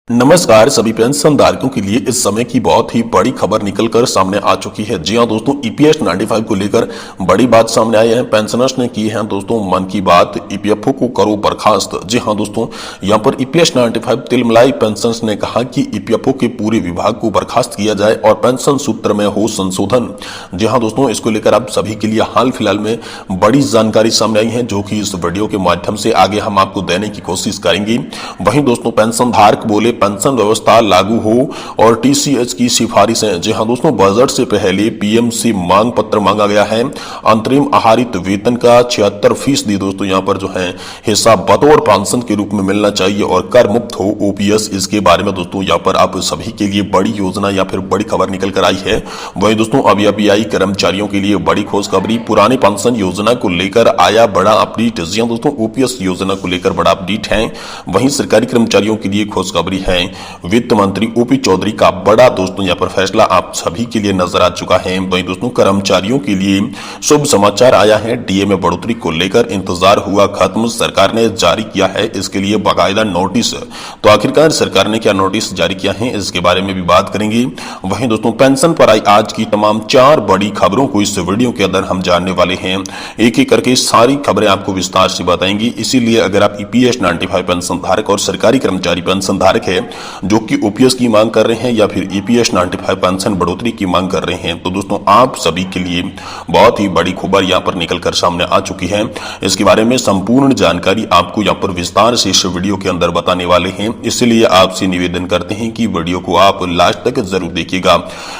नमस्कार सभी पेंशन धारकों के लिए इस समय की बहुत ही बड़ी खबर निकलकर सामने आ चुकी है। जी हां दोस्तों, ईपीएस 95 को लेकर बड़ी बात सामने आई है। पेंशनर्स ने की है दोस्तों मन की बात, ईपीएफओ को करो बर्खास्त। जी हां दोस्तों, यहां पर ईपीएस 95 तिलमलाई पेंशनर्स ने कहा कि ईपीएफओ के पूरे विभाग को बर्खास्त किया जाए और पेंशन सूत्र में हो संशोधन। जी हां दोस्तों, इसको लेकर आप सभी के लिए हाल फिलहाल में बड़ी जानकारी सामने आई है, जो कि इस वीडियो के माध्यम से आगे हम आपको देने की कोशिश करेंगे। वहीं दोस्तों, पेंशन धारक बोले पेंशन व्यवस्था लागू हो और टीसीएच की सिफारिशें। जी हां दोस्तों, बजट से पहले पीएम से मांग पत्र मांगा गया है। अंतरिम आहारित वेतन का 76% दोस्तों यहां पर जो है हिस्सा बतौर पेंशन के रूप में मिलना चाहिए और कर मुक्त हो ओपीएस। इसके बारे में दोस्तों यहां पर आप सभी के लिए बड़ी योजना या फिर बड़ी खबर निकल कर आई है। वही दोस्तों, अभी आई कर्मचारियों के लिए बड़ी खुशखबरी। पुरानी पेंशन योजना को लेकर आया बड़ा अपडेट। जी हां दोस्तों, ओपीएस योजना को लेकर बड़ा अपडेट है। वहीं सरकारी कर्मचारियों के लिए खुशखबरी है। वित्त मंत्री ओपी चौधरी का बड़ा दोस्तों यहां पर फैसला आप सभी के लिए नजर आ चुका है। वहीं दोस्तों, कर्मचारियों के लिए शुभ समाचार आया है। डीए में बढ़ोतरी को लेकर इंतजार हुआ खत्म, सरकार ने जारी किया है इसके लिए बाकायदा नोटिस। तो आखिरकार सरकार ने क्या नोटिस जारी किया है, इसके बारे में भी बात करेंगे। वहीं दोस्तों, पेंशन पर आई आज की तमाम 4 बड़ी खबरों को इस वीडियो के अंदर हम जानने वाले हैं। एक एक करके सारी खबरें आपको विस्तार से बताएंगे। इसीलिए अगर आप ईपीएस 95 पेंशन धारक और सरकारी कर्मचारी पेंशन धारक है जो कि ओपीएस की मांग कर रहे हैं या फिर ईपीएस 95 पेंशन बढ़ोतरी की मांग कर रहे हैं, तो दोस्तों आप सभी के लिए बहुत ही बड़ी खबर यहां पर निकलकर सामने आ चुकी है। इसके बारे में संपूर्ण जानकारी आपको यहां पर विस्तार से इस वीडियो के अंदर बताने वाले हैं। इसलिए आपसे निवेदन करते हैं कि वीडियो को आप लास्ट तक जरूर देखिएगा।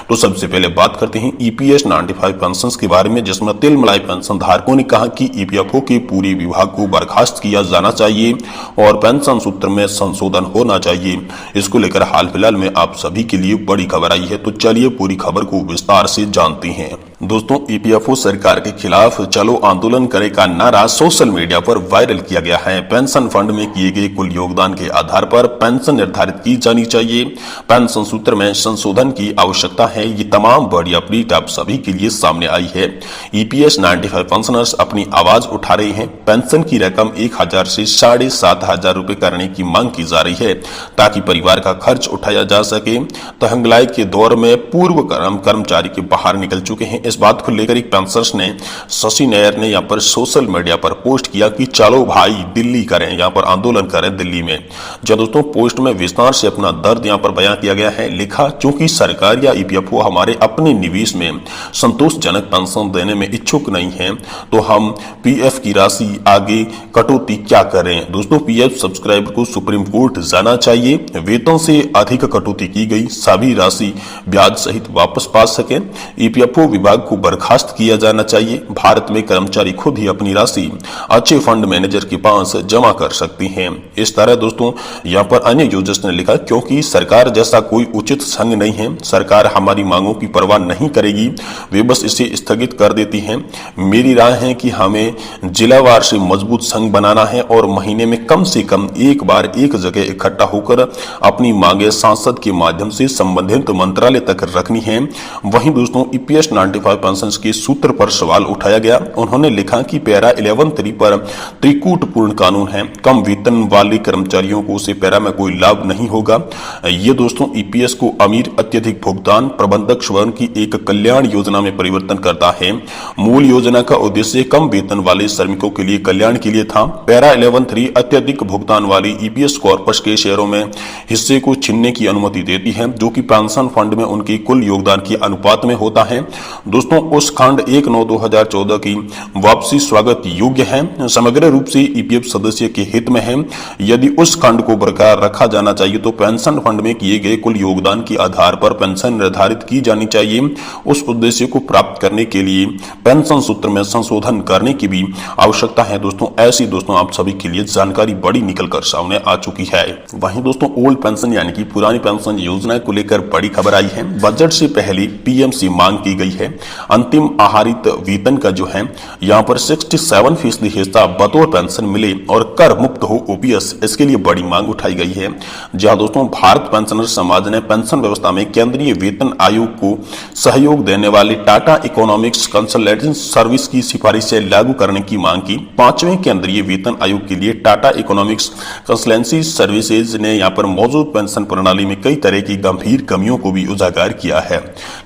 तो सबसे पहले बात करते हैं ईपीएस 95 पेंशन के बारे में, जिसमें तिलमलाई पेंशन धारकों ने कहा कि ईपीएफओ के पूरे विभाग को बर्खास्त किया जाना चाहिए और पेंशन सूत्र में संशोधन होना चाहिए। इसको लेकर हाल फिलहाल में आप सभी के लिए बड़ी खबर आई है। तो चलिए पूरी खबर को विस्तार से जानते हैं। दोस्तों, ईपीएफओ सरकार के खिलाफ चलो आंदोलन करे का नारा सोशल मीडिया पर वायरल किया गया है। पेंशन फंड में किए गए कुल योगदान के आधार पर पेंशन निर्धारित की जानी चाहिए। पेंशन सूत्र में संशोधन की आवश्यकता है। ये तमाम बड़ी अपडेट आप सभी के लिए सामने आई है। ईपीएस 95 पेंशनर्स अपनी आवाज उठा रहे हैं। पेंशन की रकम 1000 से 7500 रुपए करने की मांग की जा रही है ताकि परिवार का खर्च उठाया जा सके। तहंगलाई के दौर में पूर्व कर्मचारी के बाहर निकल चुके हैं। इस बात को लेकर एक पेंशनर्स ने शशि नायर ने यहाँ पर सोशल मीडिया पर पोस्ट किया कि चलो भाई दिल्ली करें, यहाँ पर आंदोलन करें दिल्ली में। जो दोस्तों पोस्ट में विस्तार से अपना दर्द यहाँ पर बयां किया गया है। लिखा, चूंकि सरकार या ईपीएफओ हमारे अपने निवेश में संतोषजनक पेंशन देने में इच्छुक नहीं है, तो हम पीएफ की राशि आगे कटौती क्या करें। दोस्तों, पीएफ सब्सक्राइबर को सुप्रीम कोर्ट जाना चाहिए। वेतन से अधिक कटौती की गई सभी राशि ब्याज सहित वापस पा सके। ईपीएफओ विभाग को बर्खास्त किया जाना चाहिए। भारत में कर्मचारी खुद ही अपनी राशि अच्छे फंड मैनेजर के पास जमा कर सकती हैं। इस तरह दोस्तों यहाँ पर अन्य यूजर्स ने लिखा, क्योंकि सरकार जैसा कोई उचित संघ नहीं है, सरकार हमारी मांगों की परवाह नहीं करेगी, वे बस इसे स्थगित कर देती है। मेरी राय है कि हमें जिलावार से मजबूत संघ बनाना है और महीने में कम से कम एक बार एक जगह इकट्ठा होकर अपनी मांगे सांसद के माध्यम से संबंधित मंत्रालय तक रखनी है। वहीं दोस्तों, ईपीएस 95 पेंशन के सूत्र पर सवाल उठाया गया। उन्होंने लिखा कि पैरा 11(3) पर त्रिकूटपूर्ण कानून है। कम वेतन वाले कर्मचारियों को उसे पैरा में कोई लाभ नहीं होगा। ये दोस्तों ईपीएस को अमीर अत्यधिक भुगतान प्रबंधक स्वर्ण की एक कल्याण योजना में परिवर्तन करता है। मूल योजना का उद्देश्य कम वेतन वाले श्रमिकों के लिए कल्याण के लिए था। पैरा 11(3) अत्यधिक भुगतान वाली ईपीएस कॉर्पस के शेयरों में हिस्से को छीनने की अनुमति देती है, जो कि पेंशन फंड में उनके कुल योगदान के अनुपात में होता है। दोस्तों, उस खंड 1/9/2014 की वापसी स्वागत योग्य है, समग्र रूप से ईपीएफ सदस्य के हित में है। यदि उस खंड को बरकरार रखा जाना चाहिए तो पेंशन फंड में किए गए कुल योगदान के आधार पर पेंशन निर्धारित की जानी चाहिए। उस उद्देश्य को प्राप्त करने के लिए पेंशन सूत्र में संशोधन करने की भी आवश्यकता है। दोस्तों, ऐसी दोस्तों आप सभी के लिए जानकारी बड़ी निकलकर सामने आ चुकी है। वहीं दोस्तों, ओल्ड पेंशन यानी कि पुरानी पेंशन योजना को लेकर बड़ी खबर आई है। बजट से पहले पीएम से मांग की गई है। अंतिम आहारित वेतन का जो है यहाँ पर 67% हिस्सा बतौर पेंशन मिले और कर मुक्त हो ओपीएस, इसके लिए बड़ी मांग उठाई गई है। जहां दोस्तों भारत पेंशनर समाज ने पेंशन व्यवस्था में केंद्रीय वेतन आयोग को सहयोग देने वाले टाटा इकोनॉमिक्स कंसल्टेंसी सर्विस की सिफारिशें लागू करने की मांग की। 5वें केंद्रीय वेतन आयोग के लिए टाटा इकोनॉमिक्स कंसल्टेंसी सर्विसेज ने यहाँ पर मौजूद पेंशन प्रणाली में कई तरह की गंभीर कमियों को भी उजागर किया है।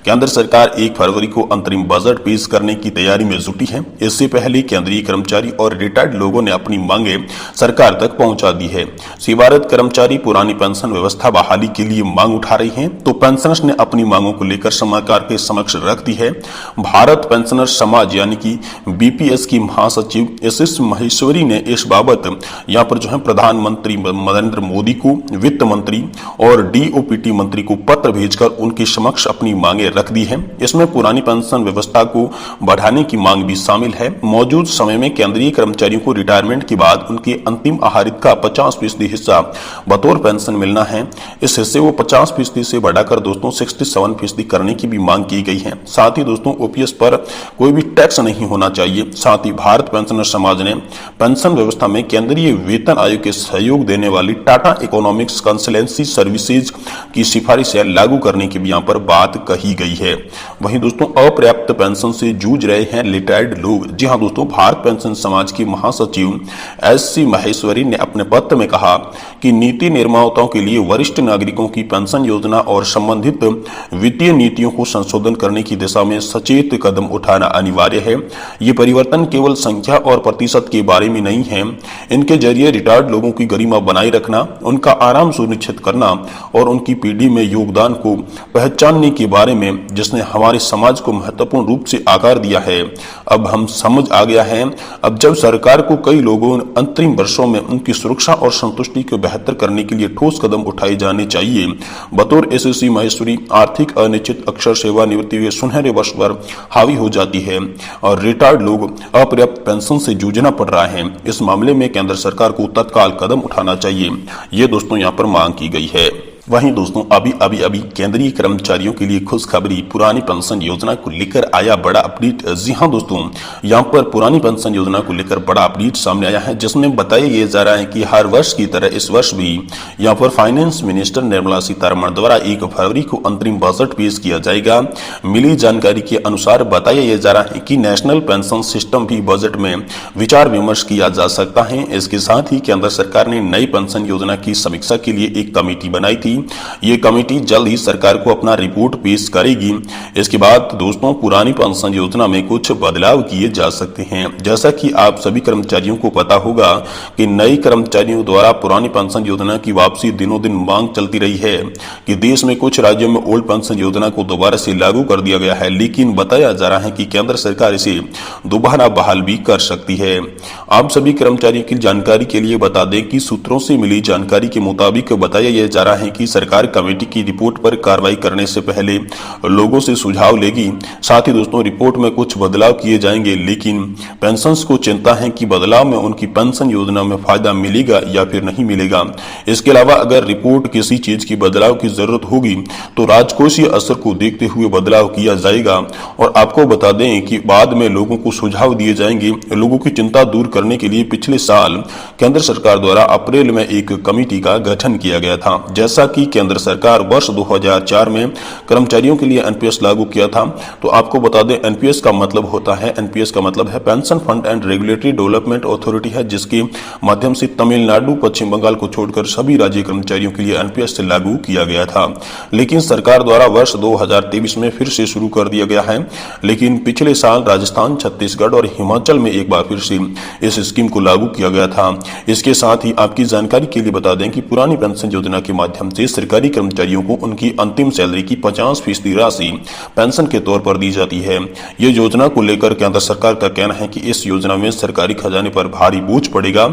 केंद्र सरकार 1 फरवरी को अंतरिम बजट पेश करने की तैयारी में जुटी है। इससे पहले केंद्रीय कर्मचारी और रिटायर्ड लोगों ने अपनी मांगे सरकार तक पहुंचा दी है। सेवारत कर्मचारी पुरानी पेंशन व्यवस्था बहाली के लिए मांग उठा रही हैं, तो पेंशनर्स ने अपनी मांगों को लेकर सरकार के समक्ष रख दी है। भारत पेंशनर्स समाज यानी कि बीपीएस की महासचिव एसएस महेश्वरी ने इस बाबत यहां पर जो है प्रधानमंत्री नरेंद्र मोदी को, वित्त मंत्री और डीओपीटी मंत्री को पत्र भेजकर उनके समक्ष अपनी मांगे रख दी है। इसमें पुरानी पेंशन व्यवस्था को बढ़ाने की मांग भी शामिल है। मौजूद समय में केंद्रीय कर्मचारियों को रिटायरमेंट के बाद उनके अंतिम आहारित का 50% हिस्सा बतौर पेंशन मिलना है। इस हिस्से को 50% से बढ़ाकर दोस्तों 67% करने की भी मांग की गई है। साथ ही दोस्तों ओपीएस पर कोई भी टैक्स नहीं होना चाहिए। साथ ही भारत पेंशनर समाज ने पेंशन व्यवस्था में केंद्रीय वेतन आयोग के सहयोग देने वाली टाटा इकोनॉमिक्स कंसल्टेंसी सर्विसेज की सिफारिशें लागू करने की भी यहाँ पर बात कही गई है। वहीं दोस्तों अपर्याप्त पेंशन से जूझ रहे हैं रिटायर्ड लोग। जी हाँ दोस्तों, भारत पेंशन समाज की महासचिव एससी महेश्वरी ने अपने पत्र में कहा कि नीति निर्माताओं के लिए वरिष्ठ नागरिकों की पेंशन योजना और संबंधित वित्तीय नीतियों को संशोधन करने की दिशा में सचेत कदम उठाना अनिवार्य है। ये परिवर्तन केवल संख्या और प्रतिशत के बारे में नहीं है। इनके जरिए रिटायर्ड लोगों की गरिमा बनाए रखना, उनका आराम सुनिश्चित करना और उनकी पीढ़ी में योगदान को पहचानने के बारे में, जिसने हमारे समाज को महत्वपूर्ण रूप से आकार दिया है। अब हम समझ आ गया है। अब जब सरकार को कई लोगों अंतरिम वर्षों में उनकी सुरक्षा और संतुष्टि को बेहतर करने के लिए ठोस कदम उठाए जाने चाहिए। बतौर एसएससी महेश्वरी आर्थिक अनिश्चित अक्षर सेवानिवृत्ति के सुनहरे वर्ष पर हावी हो जाती है और रिटायर्ड लोग अपर्याप्त पेंशन से जूझना पड़ रहा है। इस मामले में केंद्र सरकार को तत्काल कदम उठाना चाहिए। ये दोस्तों यहाँ पर मांग की गई है। वहीं दोस्तों अभी केंद्रीय कर्मचारियों के लिए खुशखबरी, पुरानी पेंशन योजना को लेकर आया बड़ा अपडेट। जी हां दोस्तों, यहां पर पुरानी पेंशन योजना को लेकर बड़ा अपडेट सामने आया है, जिसमें बताया यह जा रहा है कि हर वर्ष की तरह इस वर्ष भी यहां पर फाइनेंस मिनिस्टर निर्मला सीतारमण द्वारा 1 फरवरी को अंतरिम बजट पेश किया जाएगा। मिली जानकारी के अनुसार बताया यह जा रहा है कि नेशनल पेंशन सिस्टम भी बजट में विचार विमर्श किया जा सकता है। इसके साथ ही केंद्र सरकार ने नई पेंशन योजना की समीक्षा के लिए एक कमेटी बनाई थी। ये कमेटी जल्द ही सरकार को अपना रिपोर्ट पेश करेगी। इसके बाद दोस्तों पुरानी पेंशन योजना में कुछ बदलाव किए जा सकते हैं। जैसा कि आप सभी कर्मचारियों को पता होगा कि नई कर्मचारियों द्वारा पुरानी पेंशन योजना की वापसी दिनों दिन मांग चलती रही है कि देश में कुछ राज्यों में ओल्ड पेंशन योजना को दोबारा से लागू कर दिया गया है, लेकिन बताया जा रहा है कि केंद्र सरकार इसे दोबारा बहाल भी कर सकती है। आप सभी कर्मचारियों की जानकारी के लिए बता दें कि सूत्रों से मिली जानकारी के मुताबिक बताया यह जा रहा है कि सरकार कमेटी की रिपोर्ट पर कार्रवाई करने से पहले लोगों से सुझाव लेगी। साथ ही दोस्तों रिपोर्ट में कुछ बदलाव किए जाएंगे, लेकिन पेंशनर्स को चिंता है कि बदलाव में उनकी पेंशन योजना में फायदा मिलेगा या फिर नहीं मिलेगा। इसके अलावा अगर रिपोर्ट किसी चीज की बदलाव की जरूरत होगी तो राजकोषीय असर को देखते हुए बदलाव किया जाएगा। और आपको बता दें कि बाद में लोगों को सुझाव दिए जाएंगे। लोगों की चिंता दूर करने के लिए पिछले साल केंद्र सरकार द्वारा अप्रैल में एक कमेटी का गठन किया गया था। जैसा कि केंद्र सरकार वर्ष 2004 में कर्मचारियों के लिए एनपीएस लागू किया था। तो आपको बता दें एनपीएस का मतलब होता है, एनपीएस का मतलब है pension fund and regulatory development authority है, जिसके माध्यम से तमिलनाडु, पश्चिम बंगाल को छोड़कर सभी राज्य कर्मचारियों के लिए एनपीएस से लागू किया गया था। लेकिन सरकार द्वारा वर्ष 2023 में फिर से शुरू कर दिया गया है। लेकिन पिछले साल राजस्थान, छत्तीसगढ़ और हिमाचल में एक बार फिर से इस स्कीम को लागू किया गया था। इसके साथ ही आपकी जानकारी के लिए बता दें कि पुरानी पेंशन योजना के माध्यम से सरकारी कर्मचारियों को उनकी अंतिम सैलरी की 50% राशि पेंशन के तौर पर दी जाती है। ये योजना को लेकर केंद्र सरकार का कहना है कि इस योजना में सरकारी खजाने पर भारी बोझ पड़ेगा।